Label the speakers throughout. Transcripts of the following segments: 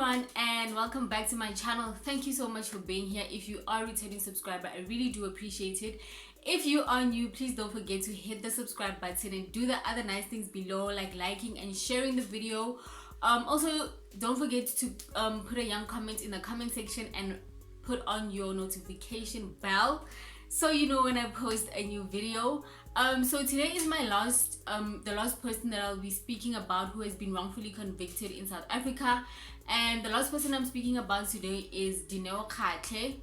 Speaker 1: everyone, and welcome back to my channel. Thank you so much for being here. If you are a returning subscriber, I really do appreciate it. If you are new, please don't forget to hit the subscribe button and do the other nice things below, like liking and sharing the video. Also, don't forget to put a young comment in the comment section and put on your notification bell so you know when I post a new video. So today is my the last person that I'll be speaking about who has been wrongfully convicted in South Africa, and the last person I'm speaking about today is Dineo Kgatle.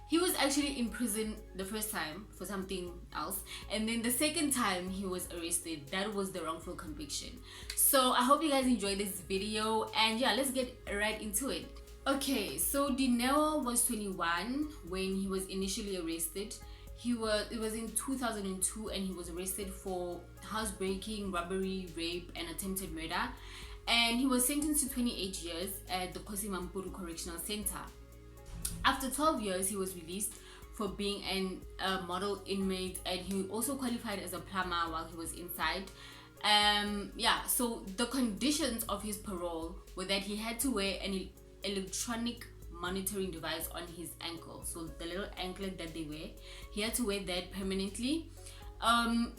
Speaker 1: He was actually in prison the first time for something else, and then the second time he was arrested, that was the wrongful conviction. So I hope you guys enjoyed this video, and yeah, let's get right into it. Okay, so Dineo was 21 when he was initially arrested. It was in 2002, and he was arrested for housebreaking, robbery, rape, and attempted murder. And he was sentenced to 28 years at the Kgatle Correctional Center. After 12 years, he was released for being a model inmate, and he also qualified as a plumber while he was inside. So the conditions of his parole were that he had to wear an electronic monitoring device on his ankle, so the little anklet that they wear, he had to wear that permanently. And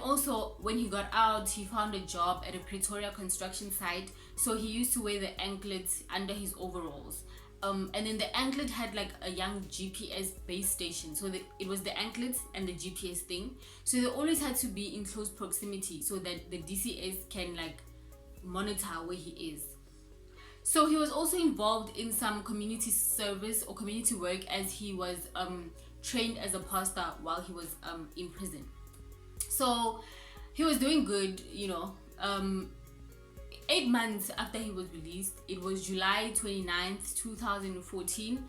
Speaker 1: also when he got out, he found a job at a Pretoria construction site, so he used to wear the anklets under his overalls. And then the anklet had like a young GPS base station, so it was the anklets and the GPS thing, so they always had to be in close proximity so that the DCS can like monitor where he is. So he was also involved in some community service or community work, as he was trained as a pastor while he was in prison. So he was doing good, 8 months after he was released, it was July 29th, 2014.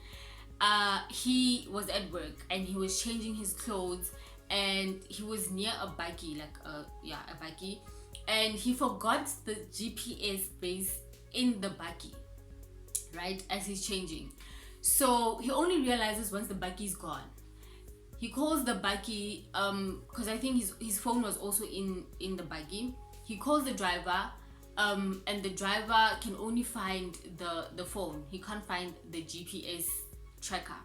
Speaker 1: He was at work and he was changing his clothes, and he was near a bakkie, a bakkie, and he forgot the GPS base in the bakkie right as he's changing. So he only realizes once the bakkie is gone. He calls the bakkie because I think his phone was also in the bakkie. He calls the driver, and the driver can only find the phone. He can't find the GPS tracker.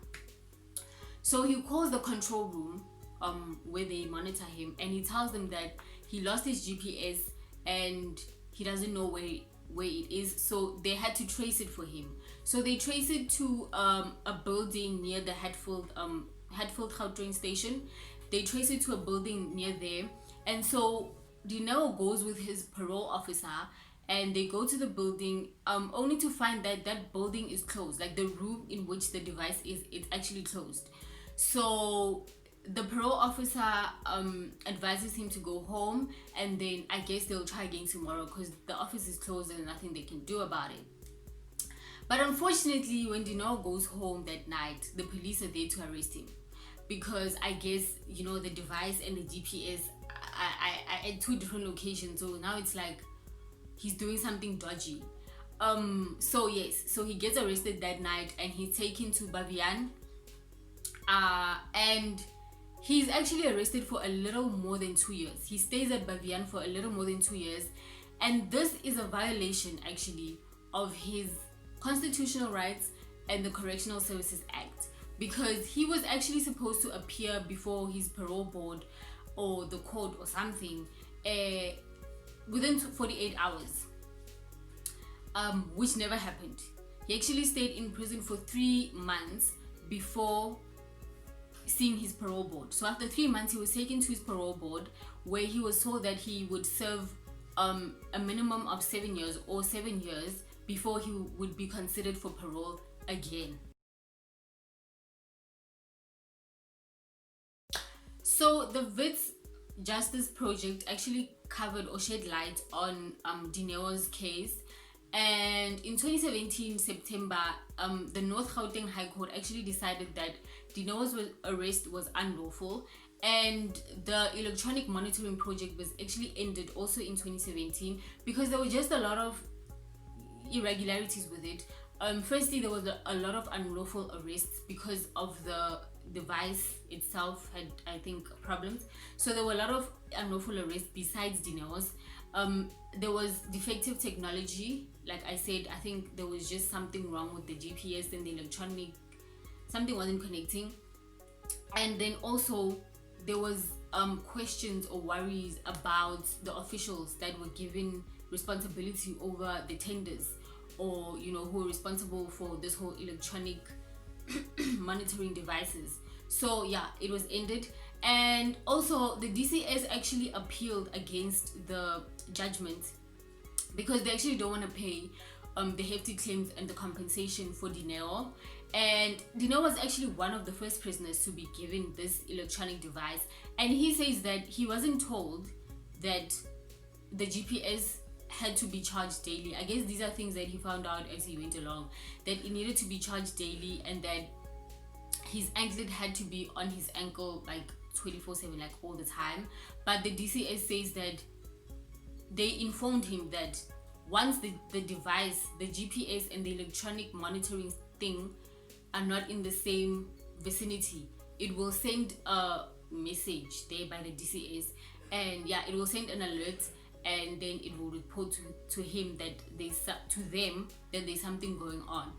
Speaker 1: So he calls the control room where they monitor him, and he tells them that he lost his GPS and he doesn't know where it is, so they had to trace it for him. So they trace it to a building near the Hatfield Kgatle station. They trace it to a building near there, and so Dineo goes with his parole officer, and they go to the building only to find that building is closed, like the room in which the device is, it's actually closed. So the parole officer advises him to go home, and then I guess they'll try again tomorrow because the office is closed and nothing they can do about it. But unfortunately, when Dineo goes home that night, the police are there to arrest him, because I guess the device and the GPS are at two different locations, so now it's like he's doing something dodgy. So he gets arrested that night, and he's taken to Bavian, and he's actually arrested for a little more than 2 years. He stays at Bavian for a little more than 2 years, and this is a violation actually of his constitutional rights and the Correctional Services Act, because he was actually supposed to appear before his parole board or the court or something within 48 hours, which never happened. He actually stayed in prison for 3 months before seeing his parole board. So after 3 months, he was taken to his parole board, where he was told that he would serve a minimum of 7 years or 7 years before he would be considered for parole again. So the Wits Justice Project actually covered or shed light on Dineo's case, and in 2017 September, the North Gauteng High Court actually decided that Dineo's arrest was unlawful, and the electronic monitoring project was actually ended also in 2017 because there were just a lot of irregularities with it. Firstly, there was a lot of unlawful arrests because of the device itself had, I think, problems. So there were a lot of unlawful arrests besides Dineo's. there was defective technology. Like I said, I think there was just something wrong with the GPS and the electronic, something wasn't connecting. And then also there was questions or worries about the officials that were given responsibility over the tenders, or who were responsible for this whole electronic monitoring devices. So yeah, it was ended. And also the DCS actually appealed against the judgment, because they actually don't want to pay the hefty claims and the compensation for Dineo. And Dineo was actually one of the first prisoners to be given this electronic device, and he says that he wasn't told that the GPS had to be charged daily. I guess these are things that he found out as he went along, that it needed to be charged daily, and that his anklet had to be on his ankle like 24/7, like all the time. But the DCS says that they informed him that once the device, the GPS and the electronic monitoring thing are not in the same vicinity, it will send a message there by the DCS, and yeah, it will send an alert, and then it will report to him that there's something going on.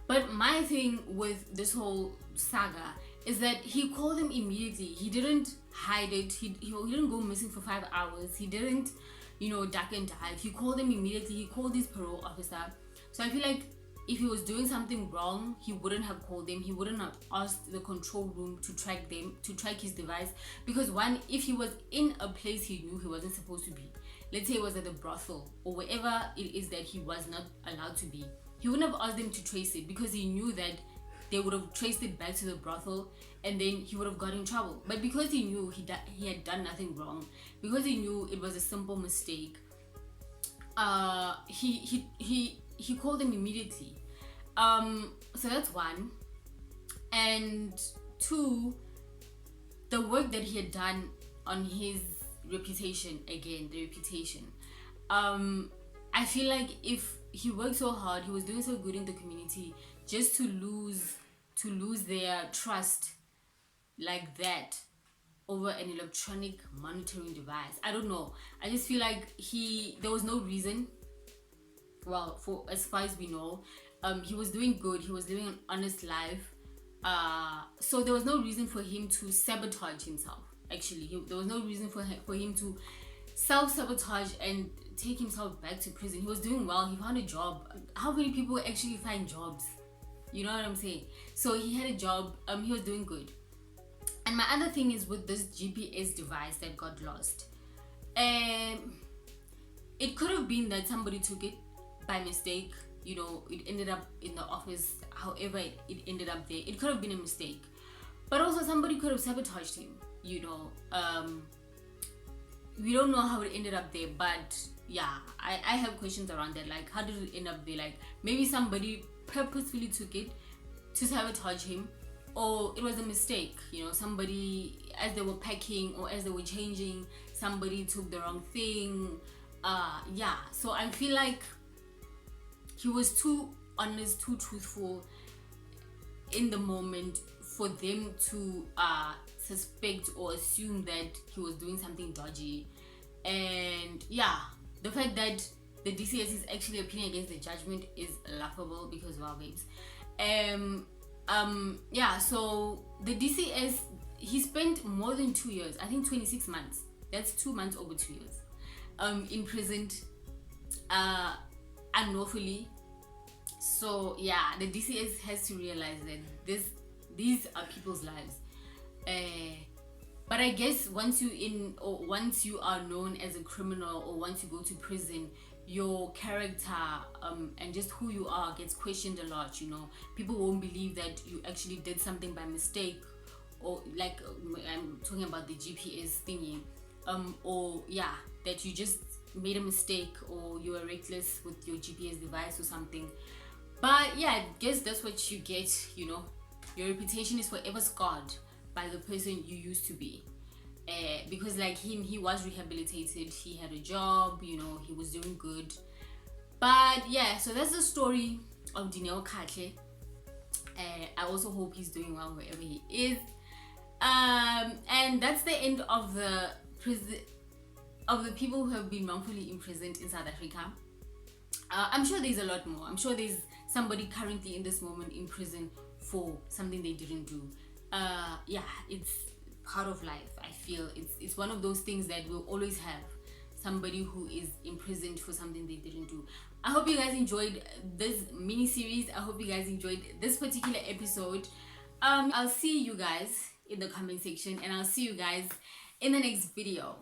Speaker 1: But my thing with this whole saga is that he called him immediately. He didn't hide it. He didn't go missing for 5 hours. He didn't, duck and dive. He called him immediately. He called his parole officer. So I feel like if he was doing something wrong, he wouldn't have called them. He wouldn't have asked the control room to track his device. Because one, if he was in a place he knew he wasn't supposed to be, let's say it was at the brothel or wherever it is that he was not allowed to be, he wouldn't have asked them to trace it, because he knew that they would have traced it back to the brothel, and then he would have got in trouble. But because he knew he had done nothing wrong, because he knew it was a simple mistake, he called them immediately. So that's one. And two, the work that he had done on his reputation, again, the reputation. I feel like if he worked so hard, he was doing so good in the community, just to lose their trust like that over an electronic monitoring device. I don't know. I just feel like there was no reason. Well, for as far as we know, he was doing good. He was living an honest life. So there was no reason for him to sabotage himself. Actually, there was no reason for him to self-sabotage and take himself back to prison. He was doing well. He found a job. How many people actually find jobs? You know what I'm saying? So he had a job. He was doing good. And my other thing is with this GPS device that got lost. It could have been that somebody took it by mistake. It ended up in the office. However, it ended up there. It could have been a mistake. But also somebody could have sabotaged him. We don't know how it ended up there, but yeah, I have questions around that. Like, how did it end up there? Like, maybe somebody purposefully took it to sabotage him, or it was a mistake. Somebody, as they were packing or as they were changing, somebody took the wrong thing. So I feel like he was too honest, too truthful in the moment for them to suspect or assume that he was doing something dodgy. And yeah, the fact that the DCS is actually appealing against the judgment is laughable, because wow, babes. So the DCS, he spent more than 2 years, I think 26 months. That's 2 months over 2 years, imprisoned unlawfully. So yeah, the DCS has to realize that these are people's lives. But I guess once you are known as a criminal, or once you go to prison, your character and just who you are gets questioned a lot. People won't believe that you actually did something by mistake, or like I'm talking about the GPS thingy, or yeah, that you just made a mistake, or you were reckless with your GPS device or something. But yeah, I guess that's what you get. Your reputation is forever scarred by the person you used to be. Because like him, he was rehabilitated, he had a job, he was doing good. But yeah, so that's the story of Dineo Kgatle. I also hope he's doing well wherever he is. And that's the end of the of the people who have been wrongfully imprisoned in South Africa. I'm sure there's a lot more. I'm sure there's somebody currently in this moment in prison for something they didn't do. Yeah, it's part of life. I feel it's one of those things that we'll always have somebody who is imprisoned for something they didn't do. I hope you guys enjoyed this mini series. I hope you guys enjoyed this particular episode. I'll see you guys in the comment section, and I'll see you guys in the next video.